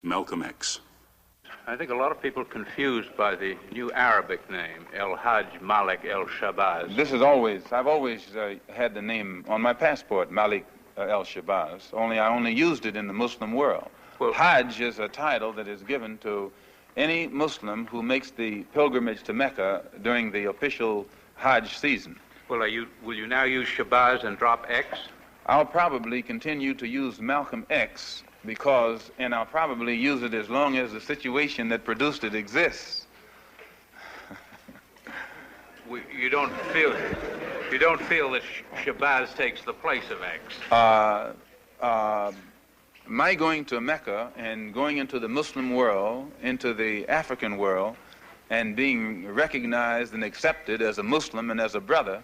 Malcolm X. I think a lot of people are confused by the new Arabic name, El Hajj Malik El Shabazz. I've always had the name on my passport, Malik El Shabazz, I only used it in the Muslim world. Well, Hajj is a title that is given to any Muslim who makes the pilgrimage to Mecca during the official Hajj season. Well, will you now use Shabazz and drop X? I'll probably continue to use Malcolm X and I'll probably use it as long as the situation that produced it exists. You don't feel that Shabazz takes the place of X? My going to Mecca and going into the Muslim world, into the African world, and being recognized and accepted as a Muslim and as a brother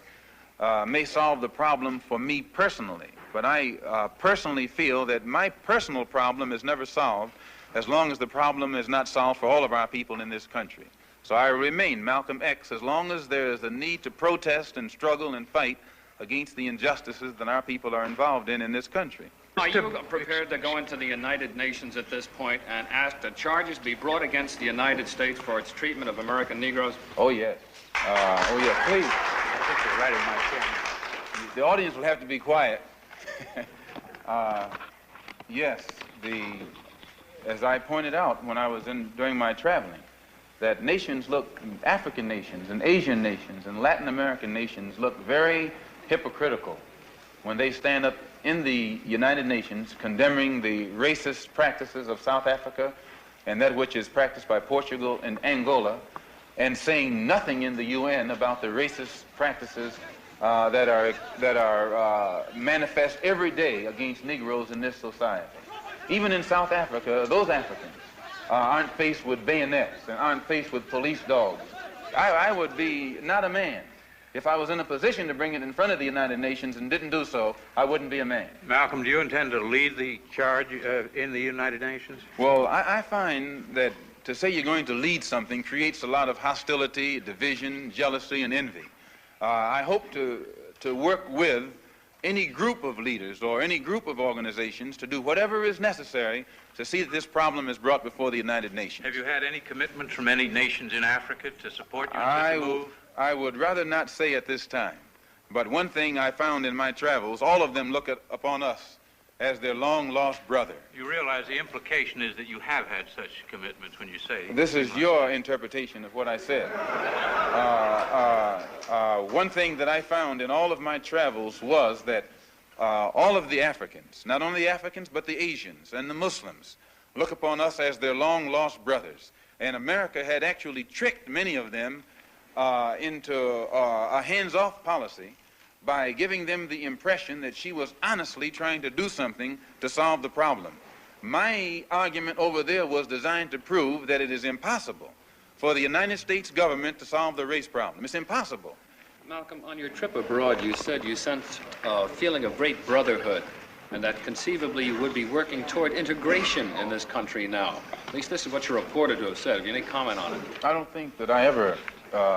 may solve the problem for me personally. But I personally feel that my personal problem is never solved as long as the problem is not solved for all of our people in this country. So I remain Malcolm X as long as there is a need to protest and struggle and fight against the injustices that our people are involved in this country. Are you prepared to go into the United Nations at this point and ask that charges be brought against the United States for its treatment of American Negroes? Oh, yes. Oh, yes, please. I think you're right in my chair. The audience will have to be quiet. Yes, as I pointed out when I was during my traveling, that African nations and Asian nations and Latin American nations look very hypocritical when they stand up in the United Nations condemning the racist practices of South Africa and that which is practiced by Portugal and Angola, and saying nothing in the UN about the racist practices that are manifest every day against Negroes in this society. Even in South Africa, those Africans aren't faced with bayonets and aren't faced with police dogs. I would be not a man. If I was in a position to bring it in front of the United Nations and didn't do so, I wouldn't be a man. Malcolm, do you intend to lead the charge in the United Nations? Well, I find that to say you're going to lead something creates a lot of hostility, division, jealousy, and envy. I hope to work with any group of leaders or any group of organizations to do whatever is necessary to see that this problem is brought before the United Nations. Have you had any commitments from any nations in Africa to support you in such a move? I would rather not say at this time. But one thing I found in my travels, all of them look upon us as their long-lost brother. You realize the implication is that you have had such commitments when you say... This is your interpretation of what I said. One thing that I found in all of my travels was that all of the Africans, not only the Africans, but the Asians and the Muslims, look upon us as their long-lost brothers. And America had actually tricked many of them into a hands-off policy by giving them the impression that she was honestly trying to do something to solve the problem. My argument over there was designed to prove that it is impossible for the United States government to solve the race problem. It's impossible. Malcolm, on your trip abroad, you said you sensed a feeling of great brotherhood and that conceivably you would be working toward integration in this country now. At least this is what you're reported to have said. Have you any comment on it? I don't think that I ever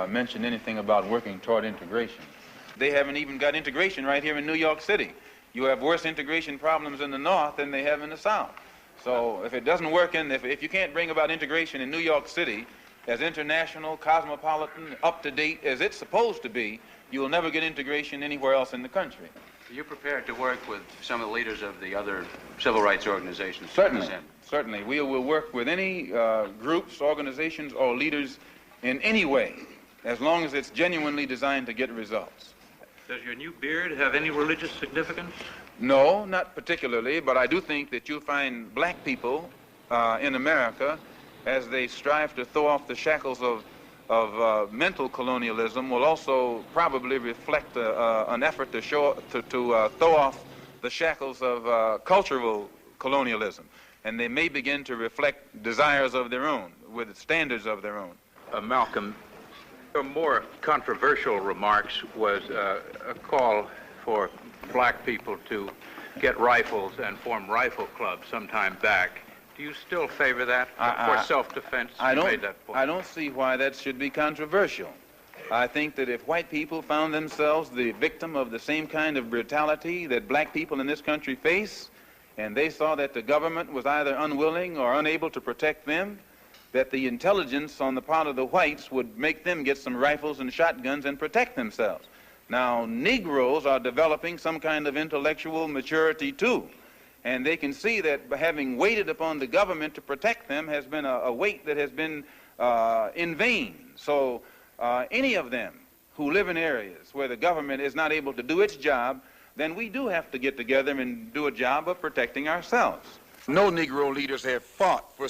mentioned anything about working toward integration. They haven't even got integration right here in New York City. You have worse integration problems in the North than they have in the South. So if it doesn't work if you can't bring about integration in New York City as international, cosmopolitan, up-to-date as it's supposed to be, you will never get integration anywhere else in the country. Are you prepared to work with some of the leaders of the other civil rights organizations? Certainly. We will work with any groups, organizations, or leaders in any way, as long as it's genuinely designed to get results. Does your new beard have any religious significance? No, not particularly, but I do think that you'll find black people in America, as they strive to throw off the shackles of mental colonialism, will also probably reflect an effort to throw off the shackles of cultural colonialism. And they may begin to reflect desires of their own, with standards of their own. Malcolm, your more controversial remarks was a call for black people to get rifles and form rifle clubs sometime back. Do you still favor that for self-defense? I don't see why that should be controversial. I think that if white people found themselves the victim of the same kind of brutality that black people in this country face, and they saw that the government was either unwilling or unable to protect them, that the intelligence on the part of the whites would make them get some rifles and shotguns and protect themselves. Now, Negroes are developing some kind of intellectual maturity too, and they can see that having waited upon the government to protect them has been a wait that has been in vain. So any of them who live in areas where the government is not able to do its job, then we do have to get together and do a job of protecting ourselves. No Negro leaders have fought for